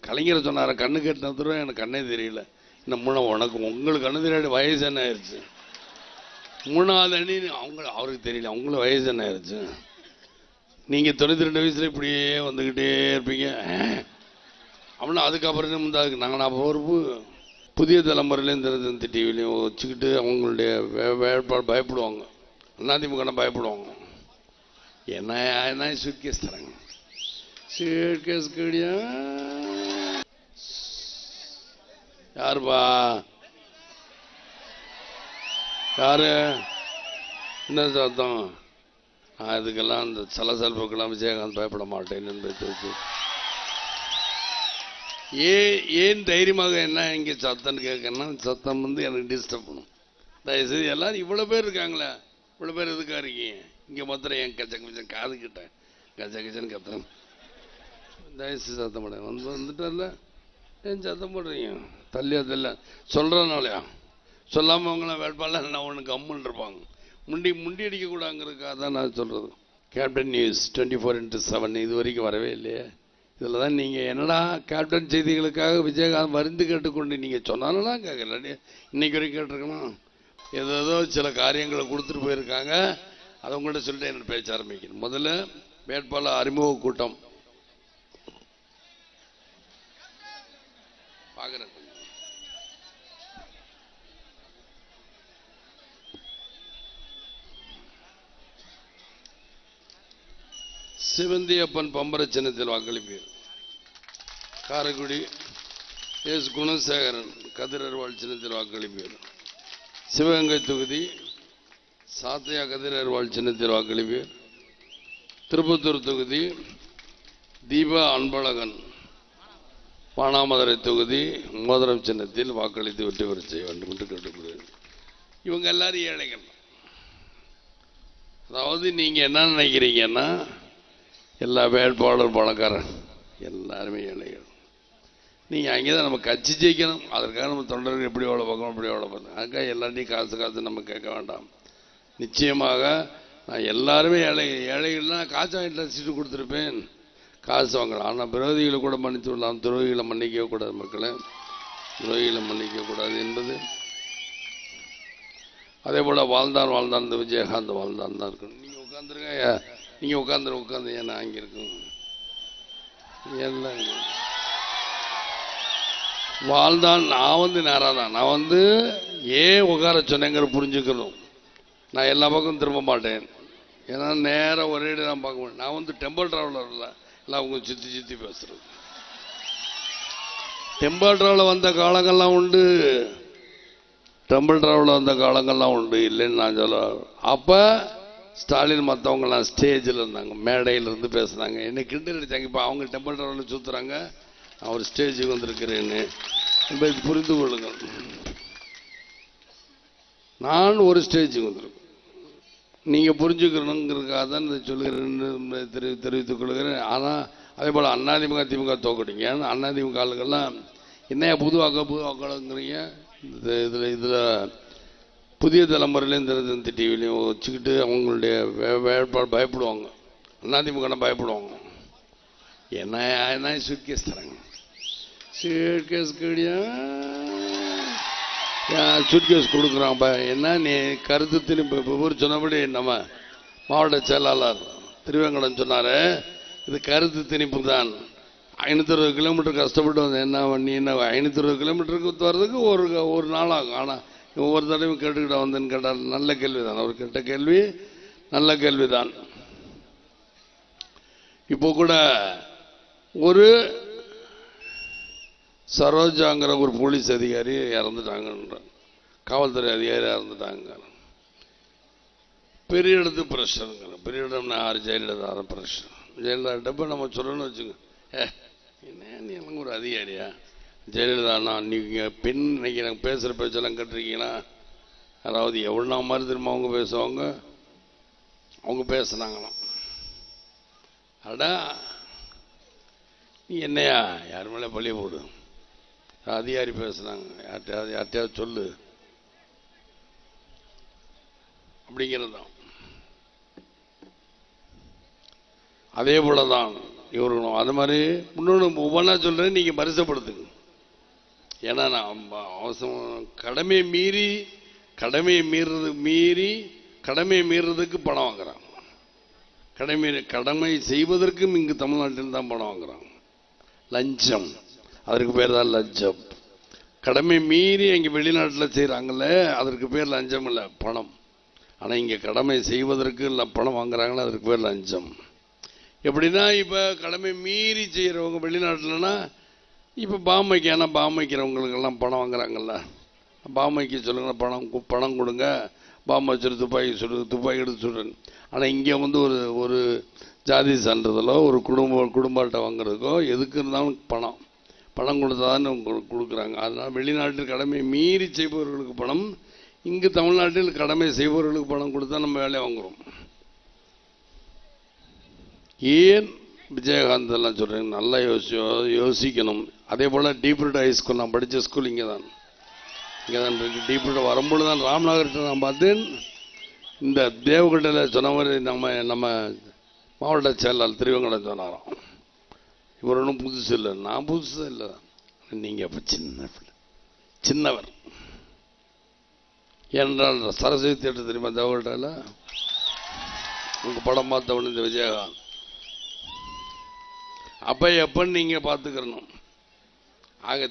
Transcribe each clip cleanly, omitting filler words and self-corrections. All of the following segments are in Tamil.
கலைஞர் சொன்னார கண்ணு கட்டின தூரம் எனக்கு கண்ணே தெரியல. இந்த உனக்கு உங்களுக்கு கண்ணு தெரியல, வயசு என்ன ஆயிடுச்சு? 3வது அணி அவருக்கு தெரியல, அவங்களுக்கு வயசு என்ன ஆயிடுச்சு? நீங்க 92 வயசுல இப்படியே வந்துகிட்டே இருப்பீங்க. அப்படின்னா அதுக்கப்புறம் முந்தாதுக்கு நாங்கள் பொறுப்பு. புதிய தலைமுறையிலையும் தினத்தந்தி டிவிலையும் வச்சுக்கிட்டு அவங்களுடைய வேட்பாளர் பயப்படுவாங்க, அதிமுக பயப்படுவாங்க. என்ன சூட்கேஸ் தராங்க, சூட்கேஸ் கடியா யாருப்பா யாரு என்ன சத்தம்? அதுக்கெல்லாம் அந்த சலசலப்புக்கெல்லாம் விஜயகாந்த் பயப்பட மாட்டேன் என்பதை ஏன் தைரியமாக என்ன இங்கே சத்தம்னு கேட்கணும்னா, சத்தம் எனக்கு டிஸ்டர்ப் பண்ணும். தயவுசெய்து எல்லாரும் இவ்வளோ பேர் இருக்காங்களே, இவ்வளோ பேர் எதுக்காக இருக்கீங்க இங்கே மாத்திரம் என் கச்சம் காது கிட்ட கச்சன்னு கத்துறேன். தயவுசெய்து சத்தம் போட வந்துட்டல, ஏன் சத்தம் போடுறீங்க? தள்ளியா சொல்கிறனாலயா? சொல்லாமல் அவங்கள வேட்பாளர் நான் ஒன்று கம்முன்னு இருப்பாங்க. முண்டி அடிக்கக்கூடாங்கிறதுக்காக தான் நான் சொல்கிறது. கேப்டன் நியூஸ் 24x7 இது வரைக்கும் வரவே இல்லையே. இதில் தான் நீங்கள் என்னடா கேப்டன் செய்திகளுக்காக விஜயகாந்த் வருந்து கேட்டுக்கொண்டு நீங்கள் சொன்னாலும் கேட்கல, இன்னைக்கு வரைக்கும் கேட்டிருக்கலாம். ஏதோ சில காரியங்களை கொடுத்துட்டு போயிருக்காங்க, அதை உங்கள்கிட்ட சொல்லிட்டு என்ன பேச்ச ஆரம்பிக்கணும். முதல்ல வேட்பாளர் அறிமுக கூட்டம் பார்க்குறேன். சிவந்தியப்பன் பம்பர சின்னத்தில் வாக்களிப்பீர். காரைக்குடி எஸ் குணசேகரன் கதிரர்வாள் சின்னத்தில் வாக்களிப்பீர். சிவகங்கை தொகுதி சாத்தையா கதிரர்வாள் சின்னத்தில் வாக்களிப்பீர். திருப்பத்தூர் தொகுதி தீபா அன்பழகன் பானாமதுரை தொகுதி மோதிரம் சின்னத்தில் வாக்களித்து வெற்றி பெற செய்ய வேண்டும் என்று கேட்டுக்கொள்கிறேன். இவங்க எல்லாரும் ஏழைகள். அதாவது நீங்க என்ன நினைக்கிறீங்கன்னா, எல்லா வேட்பாளர் பணக்காரன் எல்லாருமே ஏழைகள். நீங்கள் அங்கே தான் நம்ம கட்சி ஜெயிக்கணும், அதற்காக நம்ம தொண்டர்கள் எப்படி எவ்வளோ பார்க்கணும், எப்படி எவ்வளோ பார்க்கணும், அதுக்காக எல்லாத்தையும் காசு நம்ம கேட்க வேண்டாம். நிச்சயமாக நான் எல்லாருமே ஏழைகள்லாம் காசு வாங்கிட்டு சீட்டு கொடுத்துருப்பேன், காசு வாங்கலாம். ஆனால் விரோதிகளை கூட மன்னித்து விடலாம், துரோகிகளை மன்னிக்கவே கூடாது. மக்களை துரோகிகளை மன்னிக்கக்கூடாது என்பது. அதே போல் வாழ்ந்தான் இந்த விஜயகாந்த் வாழ்ந்தான் தான் இருக்கணும். நீங்கள் உட்காந்துருங்க, நீங்கள் உட்காந்து ஏன்னா அங்கே இருக்கும் எல்லாம் வாழ்ந்தான். நான் நேராக தான், நான் ஏன் உட்கார சொன்னேங்கிற புரிஞ்சுக்கணும். நான் எல்லா பக்கம் திரும்ப மாட்டேன், ஏன்னா நேராக ஒரே இடம் நான் பார்க்க மாட்டேன். நான் டெம்பிள் டிராவலர் இல்லை, எல்லாம் அவங்க சுற்றி பேசுறது. டெம்பிள் டிராவலர் வந்த காலங்கள்லாம் உண்டு, டெம்பிள் டிராவலர் வந்த காலங்கள்லாம் உண்டு, இல்லைன்னு நான் சொல்ல. அப்போ ஸ்டாலின் மற்றவங்கலாம் ஸ்டேஜில் இருந்தாங்க, மேடையில் இருந்து பேசுனாங்க, என்னை கிண்டல் அடித்தாங்க. இப்போ அவங்க டெம்பிள் டிராவலில் சுற்றுறாங்க, அவர் ஸ்டேஜுக்கு வந்திருக்கிறேன்னு புரிந்து கொள்ளுங்கள். நான் ஒரு ஸ்டேஜுக்கு வந்திருக்கேன், நீங்கள் புரிஞ்சுக்கணுங்கிறதுக்காக தான் இதை சொல்லுகிறேன்னு தெரிவித்துக் கொள்கிறேன். ஆனால் அதே போல் அதிமுக திமுக தோக்கடிங்க. அதிமுக ஆளுகள்லாம் என்னையா புது வாக்காளங்கிறீங்க. இதில் புதிய தலைமுறையிலையும் தினத்தந்தி டிவிலையும் வச்சுக்கிட்டு அவங்களுடைய வேட்பாளர் பயப்படுவாங்க, அதிமுக பயப்படுவாங்க. என்ன சூட்கேஸ் தராங்க, சூட்கேஸ் கடியா சூட்கேஸ் கொடுக்குறாங்க. என்ன நீ கருத்து திரும்ப சொன்னபடி நம்ம மாவட்ட செயலாளர் திருவேங்கடம் சொன்னார், இது கருத்து திணிப்பு தான். 560 கிலோமீட்டர் கஷ்டப்பட்டு வந்து என்ன பண்ணி என்ன 560 கிலோமீட்டருக்கு வர்றதுக்கு ஒரு நாள் ஆகும். ஆனால் ஒவ்வொரு தடவையும் கேட்டுக்கிட்ட வந்தேன்னு கேட்டால் நல்ல கேள்விதான், அவர் கேட்ட கேள்வி நல்ல கேள்விதான். இப்போ கூட ஒரு சரோஜாங்கிற ஒரு போலீஸ் அதிகாரி இறந்துட்டாங்க, காவல்துறை அதிகாரி இறந்துட்டாங்க. பெரிய இடத்து பிரஷருங்கிற பெரிய இடம்னா யார்? ஜெயலலிதா பிரஷர். ஜெயலலிதா இப்போ நம்ம சொல்லணும்னு வச்சுங்க, என்ன நீ எனக்கு ஒரு அதிகாரியா? ஜெயலலிதாண்ணா நீங்கள் பெண் நினைக்கிறேன், பேசுகிற பேச்செல்லாம் கேட்டிருக்கீங்களா? அதாவது எவ்வளோ மாதிரி திரும்ப அவங்க பேசுவாங்க, அவங்க பேசுனாங்களாம். அடா நீ என்னையா யார் மேலே பழிய போடு, அதிகாரி பேசுனாங்க, யார்கிட்டயாவது சொல்லு அப்படிங்கிறது தான். அதே போலதான் இவருக்கணும். அது மாதிரி இன்னொன்று ஒவ்வொன்றா சொல்கிறேன், நீங்கள் பரிசப்படுத்துங்க. ஏன்னா நான் அவசரம் கடமையை மீறதுக்கு பணம் வாங்குறான். கடமை செய்வதற்கும் இங்கு தமிழ்நாட்டில் தான் பணம் வாங்குறான். லஞ்சம், அதற்கு பேர் தான் லஞ்சம். கடமை மீறி இங்கே வெளிநாட்டில் செய்கிறாங்கல்ல, அதற்கு பேர் லஞ்சம் இல்லை, பணம். ஆனால் இங்கே கடமை செய்வதற்கு இல்லை பணம் வாங்குறாங்களே, அதற்கு பேர் லஞ்சம். எப்படின்னா இப்போ கடமை மீறி செய்கிறவங்க வெளிநாட்டில்னா, இப்போ பாமைக்கு, ஏன்னா பாமைக்கிறவங்களுக்கெல்லாம் பணம் வாங்குறாங்கல்ல, பாமைக்கு சொல்லுங்க பணம் கொடுங்க, பாம்பை வச்சுட்டு துப்பாக்கி எடுத்து சுடுறேன். ஆனால் இங்கே வந்து ஒரு ஜாதி சான்றிதழோ ஒரு குடும்ப வாங்குறதுக்கோ எதுக்கு இருந்தாலும் பணம் கொடுத்தா தான் கொடுக்குறாங்க. அதனால் வெளிநாட்டில் கடமை மீறி செய்பவர்களுக்கு பணம், இங்கு தமிழ்நாட்டில் கடமை செய்பவர்களுக்கு பணம் கொடுத்தா நம்ம வேலையை வாங்குகிறோம். ஏன் விஜயகாந்த் எல்லாம் சொல்கிறேன், நல்லா யோசிக்கணும். அதே போல் டீப்ரூட் ஹைஸ்கூல், நான் படித்த ஸ்கூல் இங்கே தான் இருக்கு. டீப்ரூட் வரும்பொழுது தான் ராம்நகர்கிட்ட நான் பார்த்தேன். இந்த தேவகோட்டையில் சொன்ன மாதிரி நம்ம மாவட்ட செயலாளர் திருவங்கடம் சொன்னாராம், இவர் ஒன்றும் புதுசு இல்லை. நான் புதுசு இல்லை, நீங்கள் அப்போ சின்னவர். ஏனென்றால் சரஸ்வதி தியேட்டர் தெரியுமா தேவகோட்டையில், உங்கள் படம் பார்த்தவொன்னு இந்த விஜயகாந்த். அப்போ எப்போன்னு நீங்கள் பார்த்துக்கிறணும். ஆக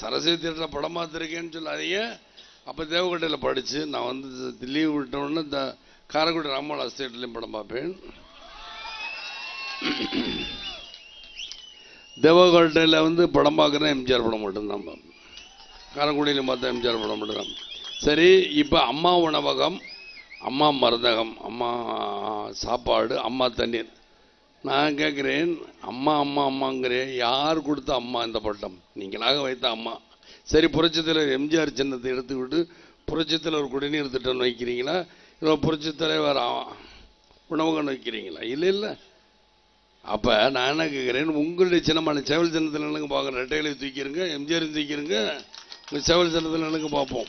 சரஸ்வதி தியேட்டரில் படம் பார்த்துருக்கேன்னு சொல்லாதீங்க. அப்போ தேவகோட்டையில் படித்து நான் வந்து லீவ் விட்டோன்னு இந்த காரைக்குடி ராமோலா ஸ்டேட்லேயும் படம் பார்ப்பேன். தேவகோட்டையில் வந்து படம் பார்க்குறேன், எம்ஜிஆர் படம் மட்டும்தான் பார்ப்பேன். காரைக்குடியிலும் பார்த்தா எம்ஜிஆர் படம் மட்டும்தான். சரி, இப்போ அம்மா உணவகம், அம்மா மருந்தகம், அம்மா சாப்பாடு, அம்மா தண்ணீர். நான் கேட்குறேன், அம்மாங்கிறேன், யார் கொடுத்த அம்மா இந்த பட்டம்? நீங்களாக வைத்த அம்மா. சரி, புரட்சித்தலைவர் எம்ஜிஆர் சின்னத்தை எடுத்துக்கிட்டு புரட்சித்தலைவர் குடிநீர் திட்டம் வைக்கிறீங்களா, இல்லை புரட்சித்தலைவர் உணவகம் வைக்கிறீங்களா? இல்லை. அப்போ நான் என்ன கேட்குறேன், உங்களுடைய சின்னமான சேவல் சின்னத்தில் நினைங்க பார்க்குறேன். ரெட்டையில தூக்கிடுங்க, எம்ஜிஆர் தூக்கிடுங்க, உங்கள் சேவல் சின்னத்தில் நினைங்க பார்ப்போம்.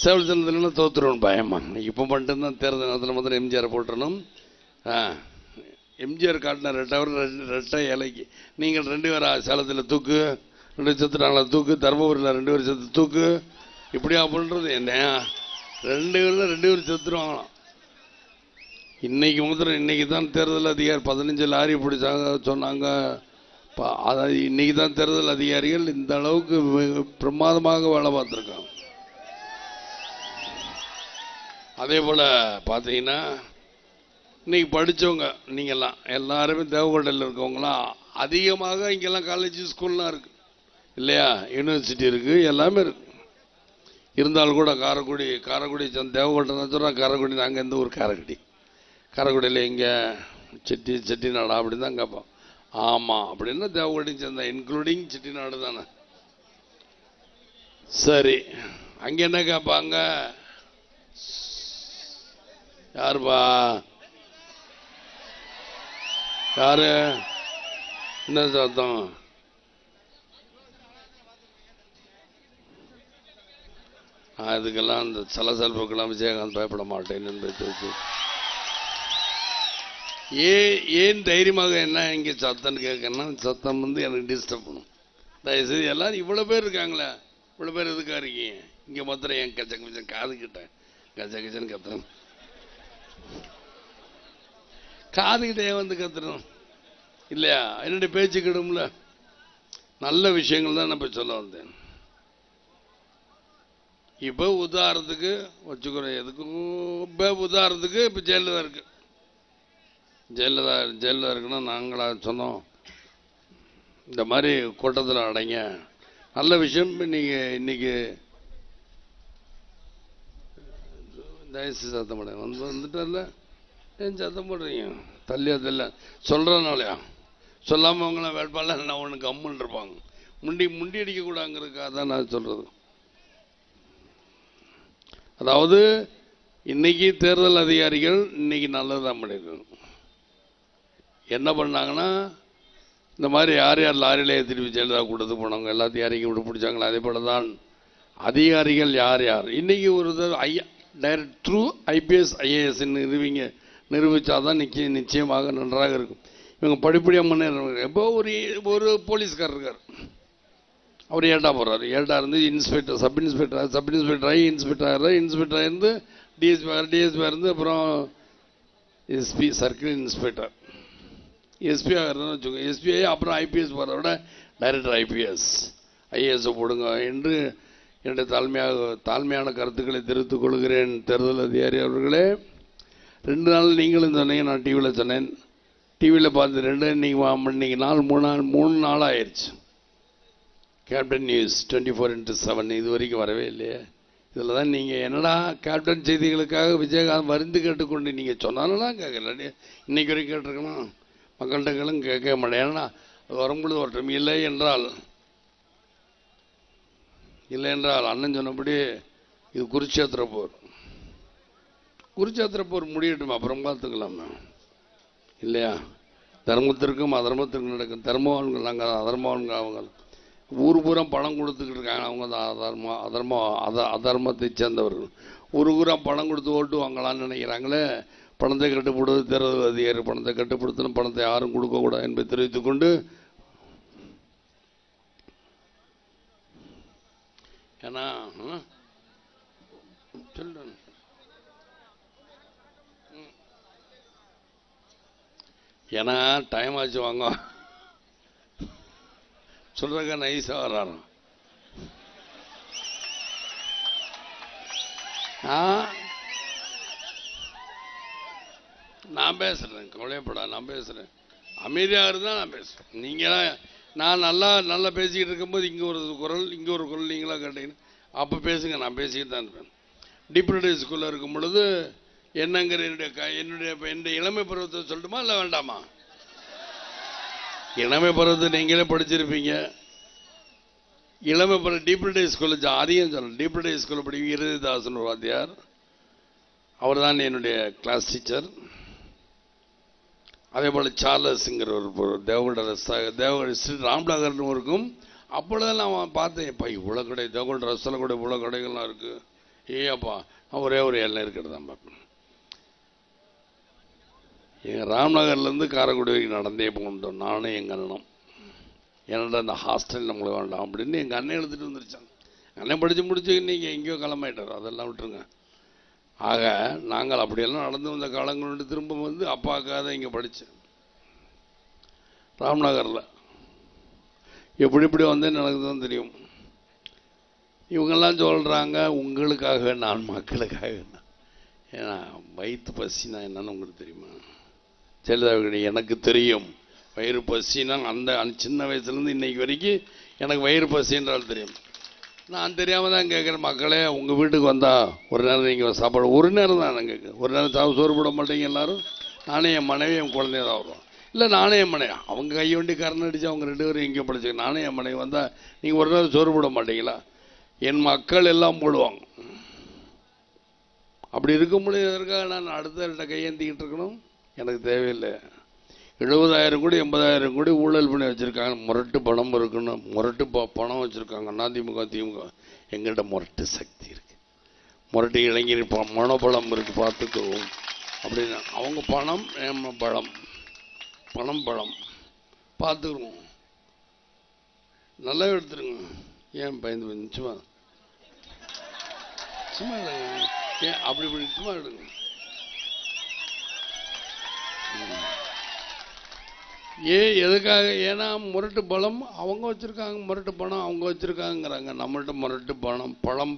சேவல் சின்னத்தில் தோற்றுருவோம் பயமா. இப்போ மட்டும்தான் தேர்தல் நேரத்தில் மாத்திரம் எம்ஜிஆர் போட்டுறணும். எம்ஜிஆர் காட்டின ரெட்டை இலைக்கு நீங்கள் 2 பேரா சேலத்தில் தூக்கு, 2 செத்துட்டாங்களா தூக்கு, தர்மபுரியில் 2 பேர் செத்து தூக்கு, இப்படியா பண்ணுறது என்ன? 2 பேர் செத்துருவாங்களாம். இன்னைக்கு தான் தேர்தல் அதிகாரி 15 லாரி பிடிச்சாங்க சொன்னாங்க. அதாவது இன்னைக்கு தான் தேர்தல் அதிகாரிகள் இந்த அளவுக்கு பிரமாதமாக வேலை பார்த்துருக்காங்க. அதே போல் பார்த்தீங்கன்னா இன்னைக்கு படித்தவங்க நீங்கள்லாம் எல்லாருமே தேவகோட்டையில் இருக்கவங்களாம் அதிகமாக இங்கெல்லாம் காலேஜ் ஸ்கூல்லாம் இருக்குது இல்லையா, யூனிவர்சிட்டி இருக்குது, எல்லாமே இருக்குது. இருந்தாலும் கூட காரைக்குடி தேவகோட்டை தான் சொல்கிறோம். காரைக்குடி நாங்கள் எந்த ஊர்? காரைக்குடியில் இங்கே செட்டிநாடா அப்படின்னு தான் கேட்போம். ஆமாம், அப்படின்னா தேவகோட்டையும் சேர்ந்தா இன்க்ளூடிங் செட்டிநாடு தானே. சரி, அங்கே என்ன கேட்பாங்க? யாருப்பா? யாரு? என்ன சத்தம்? அதுக்கெல்லாம் அந்த சலசலப்புக்கெல்லாம் விஜயகாந்த் பயப்பட மாட்டேன் என்பதை வச்சு ஏன் தைரியமாக என்ன இங்கே சத்தம்னு கேட்கணும்னா, சத்தம் வந்து எனக்கு டிஸ்டர்ப் பண்ணும். தயவுசெய்து எல்லாரும் இவ்வளோ பேர் இருக்காங்களே, இவ்வளோ பேர் எதுக்காக இருக்கீங்க இங்கே? மாத்திரம் என் கச்சன் காதுகிட்டேன் கச்சன்னு கத்துறேன். காதுகிட்டே வந்து கத்துறோம் இல்லையா? என்னுடைய பேச்சு கிடும்ல. நல்ல விஷயங்கள் தான் நான் இப்போ சொல்ல வந்தேன். இப்போ உதாரணத்துக்கு வச்சுக்கிறோம், எதுக்கும் இப்போ உதாரணத்துக்கு இப்போ ஜெயலலிதா இருக்கு. ஜெயலலிதா இருக்குன்னா நாங்களா சொன்னோம் இந்த மாதிரி கூட்டத்தில் அடைங்க. நல்ல விஷயம். நீங்கள் இன்னைக்கு தயவுசெய்து சத்தம் போட வந்துட்டார்ல, ஏன் சத்தம் போடுறீங்க? தள்ளியா சொல்கிறனாலயா? சொல்லாமல் அவங்கள வேட்பாளர் நான் ஒன்று கம்முன்னு இருப்பாங்க. முண்டி அடிக்கக்கூடாங்கிறதுக்காக தான் நான் சொல்கிறது. அதாவது இன்னைக்கு தேர்தல் அதிகாரிகள் இன்னைக்கு நல்லதுதான் பண்ணியிருக்காங்க. என்ன பண்ணாங்கன்னா, இந்த மாதிரி யார் லாரியிலே திருப்பி ஜெயலலிதா கூட்டத்துக்கு போனவங்க எல்லாத்தையும் இறக்கி விட்டு பிடிச்சாங்களா, அதே போல தான் அதிகாரிகள் யார் இன்னைக்கு ஒரு டைரக்ட் த்ரூ IPS IAS நிரூபிச்சாதான் நிச்சயமாக நன்றாக இருக்கும். இவங்க படிப்படியாக முன்னேறாங்க. இப்போ ஒரு போலீஸ்காரர் இருக்கார், அவர் ஏட்டா போகிறார். ஏட்டா இருந்து இன்ஸ்பெக்டர், சப் இன்ஸ்பெக்டர் ஆகி இன்ஸ்பெக்டர் ஆகிருந்து டிஎஸ்பி இருந்து அப்புறம் எஸ்பி, சர்க்கிள் இன்ஸ்பெக்டர், எஸ்பி ஆகிறதுன்னு வச்சுக்கோங்க. எஸ்பிஐ அப்புறம் ஐபிஎஸ் போகிறத விட டைரக்டர் ஐஏஎஸ் போடுங்க என்று என்னுடைய தாழ்மையான கருத்துக்களை தெரிவித்துக் கொள்கிறேன். தேர்தல் அதிகாரி அவர்களே, 2 நாள் நீங்களும் சொன்னீங்க, நான் டிவியில் சொன்னேன். டிவியில் பார்த்து 2 இன்னைக்கு நாள் 3 நாள் ஆயிடுச்சு. கேப்டன் நியூஸ் 24x7 இது வரைக்கும் வரவே இல்லையே. இதில் தான் நீங்கள் என்னடா கேப்டன் செய்திகளுக்காக விஜயகாந்த் வருந்து கேட்டுக்கொண்டு நீங்கள் சொன்னாலும் கேட்கல, இன்னைக்கு வரைக்கும் கேட்டிருக்கணும். மக்கள்கிட்ட கேட்க மாட்டேன். ஏன்னா அது வரும்பொழுது வரட்டும். இல்லை என்றால் அண்ணன் சொன்னபடி இது குருட்சேத்திர போர் முடியட்டும், அப்புறம் பார்த்துக்கலாம் இல்லையா. தர்மத்திற்கும் அதர்மத்திற்கும் நடக்கும். தர்மவான்கள் நாங்கள், அதர்மவான்கள் அவங்க. ஊர் பூரா பணம் கொடுத்துக்கிட்டு இருக்காங்க, அவங்க தான் அதர்மத்தை சேர்ந்தவர்கள். ஊரா பணம் கொடுத்து ஓட்டு வாங்கலான்னு நினைக்கிறாங்களே. பணத்தை கட்டுப்படுவது தேர்தல் அதிகாரி. பணத்தை கட்டுப்படுத்தணும், பணத்தை யாரும் கொடுக்கக்கூடாது என்பதை தெரிவித்துக் கொண்டு, ஏன்னா சொல்றேன், ஏன்னா டைம் ஆச்சு வாங்க சொல்றக்க நைஸா வர்றாரு. நான் பேசுறேன், கவலைப்படா, நான் பேசுறேன். அமைதியாக இருந்தால் நான் பேசுறேன். நீங்களாம் நான் நல்லா பேசிக்கிட்டு இருக்கும்போது இங்கே ஒரு குரல் நீங்களா கேட்டீங்கன்னா அப்போ பேசுங்க, நான் பேசிக்கிட்டு தான் இருப்பேன். டிப்யூட்டி ஸ்கூலில் இருக்கும் பொழுது என்னங்கிற என்னுடைய இளமை பருவத்தை சொல்லட்டுமா இல்லை வேண்டாமா? இளமை பருவத்தை நீங்களே படிச்சிருப்பீங்க. இளமை பருவம் டிப்யூட்டி ஸ்கூலில் அதிகம் சொல்லணும். டிப்யூட்டி ஸ்கூலில் படிக்க இருதாசன் ஒரு வாத்தியார், அவர் தான் என்னுடைய கிளாஸ் டீச்சர். அதே போல் சார்லஸ்ங்கிற ஒரு தேவகோட ஸ்ரீ ராம்நகர்னு இருக்கும். அப்பொழுது நான் பார்த்தேன், இப்போ இவ்வளோ கடை, தேவகோட ரசத்தில் கூட இவ்வளோ கடைகள்லாம் இருக்குது. அப்பா நான் ஒரே ஒரு எல்லாம் இருக்கிறது தான் பார்ப்பேன். எங்கள் ராம்நகர்லேருந்து காரைக்குடி வரைக்கும் நடந்தே போகணும் நானும் எங்கள் அண்ணனும். ஏன்னா அந்த ஹாஸ்டல் நம்மளுக்கு வேண்டாம் அப்படின்னு எங்கள் அண்ணன் எழுதிட்டு வந்துருச்சாங்க. அண்ணன் படித்து முடிச்சு இன்றைக்கி எங்கேயோ கிளம்பிட்டார், அதெல்லாம் விட்டுருங்க. ஆக நாங்கள் அப்படியெல்லாம் நடந்து வந்த காலங்களோடு திரும்ப வந்து அப்பாக்காக இங்கே படித்தேன் ராம்நகரில். எப்படி வந்தேன்னு எனக்கு தான் தெரியும். இவங்கெல்லாம் சொல்கிறாங்க உங்களுக்காக, நான் மக்களுக்காக. ஏன்னா வயிற்று பசினா என்னன்னு உங்களுக்கு தெரியுமா? ஜெயலலிதா, எனக்கு தெரியும் வயிறு பசினா. அந்த சின்ன வயசுலேருந்து இன்னைக்கு வரைக்கும் எனக்கு வயிறு பசி என்றால் தெரியும். நான் தெரியாமல் தான் கேட்குறேன், மக்களே உங்கள் வீட்டுக்கு வந்தால் ஒரு நேரம் நீங்கள் சாப்பாடு, ஒரு நேரம் தான் நான் கேட்குறேன். ஒரு நேரம் சோறு போட மாட்டீங்க எல்லாரும். நானே என் மனைவி என் குழந்தைய தான் வருவோம். இல்லை நானே என் மனைவி, அவங்க கையை வண்டி கரண் அடித்து அவங்க 2 பேரும் இங்கே படிச்சுக்க. நானே என் மனைவி வந்தால் நீங்கள் ஒரு நேரம் சோறு போட மாட்டீங்களா? என் மக்கள் எல்லாம் போடுவாங்க. அப்படி இருக்க முடியாதற்காக நான் அடுத்த கையேந்திக்கிட்டு இருக்கணும்? எனக்கு தேவையில்லை. 70,000 கோடி 80,000 கோடி ஊழல் பண்ணி வச்சுருக்காங்க. முரட்டு பணம் இருக்குன்னு முரட்டு பணம் வச்சுருக்காங்க அதிமுக திமுக. எங்கள்கிட்ட முரட்டு சக்தி இருக்குது, முரட்டு இளைஞர் மனோபலம் இருக்குது, பார்த்துக்குவோம் அப்படின்னு. அவங்க பணம் பழம் பார்த்துக்குருவோம். நல்லா எடுத்துருங்க. ஏன் பயந்து சும்மா ஏன் அப்படி சும்மா எடுங்க. எதுக்காக? ஏன்னா முரட்டு பலம் அவங்க வச்சுருக்காங்க, முரட்டு பணம் அவங்க வச்சுருக்காங்கிறாங்க. நம்மள்கிட்ட முரட்டு பணம்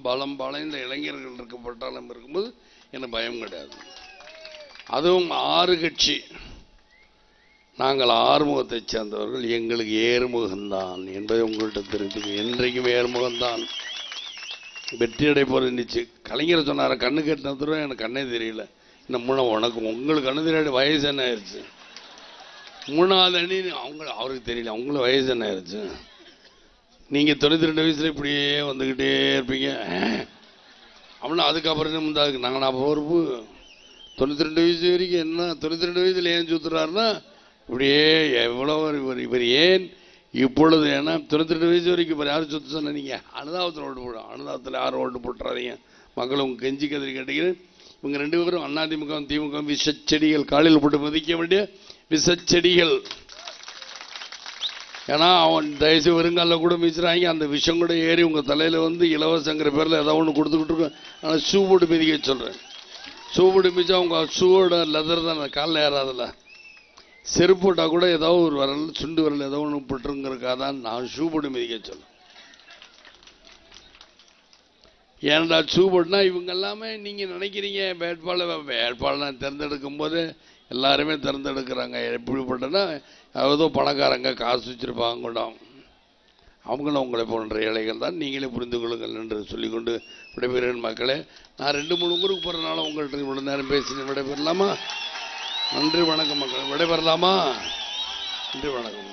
பலம் இந்த இளைஞர்கள் இருக்கப்பட்டாலும் இருக்கும்போது எனக்கு பயம் கிடையாது. அதுவும் 6 கட்சி, நாங்கள் ஆறுமுகத்தை சேர்ந்தவர்கள். எங்களுக்கு ஏறுமுகம்தான் என்பதை உங்கள்கிட்ட தெரிஞ்சுக்க. என்றைக்கும் ஏறுமுகம்தான் வெற்றியடை போல இருந்துச்சு. கலைஞர் சொன்னார், கண்ணு கட்டினதும் எனக்கு கண்ணே தெரியல. இன்னும் உங்களுக்கு கண்ணு தெரியாத வயசு என்ன ஆயிடுச்சு? 3வது அணி அவருக்கு தெரியல, அவங்களும் வயசு என்ன ஆயிடுச்சு? நீங்கள் 92 வயசுல இப்படியே வந்துக்கிட்டே இருப்பீங்க அப்படின்னா அதுக்கப்புறம் அதுக்கு நாங்கள் பொறுப்பு. 92 வயசு வரைக்கும் என்ன? 92 வயசுல ஏன் சுற்றுறாருன்னா இப்படியே எவ்வளோ இவர் ஏன் இப்பொழுது? ஏன்னா 92 வயசு வரைக்கும் இப்போ யாரும் சுற்று சொன்ன? நீங்கள் அனுதாபத்தில் ஓட்டு போடும். அனுதாபத்தில் யாரும் ஓட்டு போட்டுறாதீங்க. மக்கள் உங்கள் கெஞ்சி கதிரி கேட்டீங்க. இவங்க 2 பேரும் அதிமுக திமுக விஷ செடிகள் காலையில் போட்டு மதிக்க வேண்டிய விஷச்செடிகள். ஏன்னா அவன் தயவுசு வெறுங்கால கூட மிதிச்சுறாங்க, அந்த விஷம் கூட ஏறி உங்கள் தலையில் வந்து இலவசங்கிற பேரில் ஏதோ ஒன்று கொடுத்துக்கிட்டு இருக்கோம். ஆனால் ஷூ போட்டு மிதிக்க சொல்கிறேன். ஷூ போட்டு மிதிச்சா அவங்க ஷூவோட லெதர் தான் காலில் ஏறாதில்ல. செருப்பு போட்டால் கூட ஏதோ ஒரு வரல் சுண்டு வரல் ஏதோ ஒன்று போட்டுருங்கிறக்காக தான் நான் ஷூ போட்டு மிதிக்க சொல்கிறேன். ஏன்டா ஷூ போட்டுனா இவங்க எல்லாமே நீங்கள் நினைக்கிறீங்க வேட்பாளர் தேர்ந்தெடுக்கும் போது எல்லாருமே தேர்ந்தெடுக்கிறாங்க. எப்படிப்பட்டனா ஏதோ பணக்காரங்க காசு வச்சிருப்பாங்க கூட, அவங்களும் உங்களை போன்ற ஏழைகள் தான், நீங்களே புரிந்து கொள்ளுங்கள் என்று சொல்லிக்கொண்டு விடைபெறுகிறேன் மக்களே. நான் 2-3 ஊருக்கு போகிறனால உங்கள்கிட்ட இவ்வளோ நேரம் பேசி விடைபெறலாமா? நன்றி வணக்கம் மக்கள். விடைபெறலாமா? நன்றி வணக்கம்.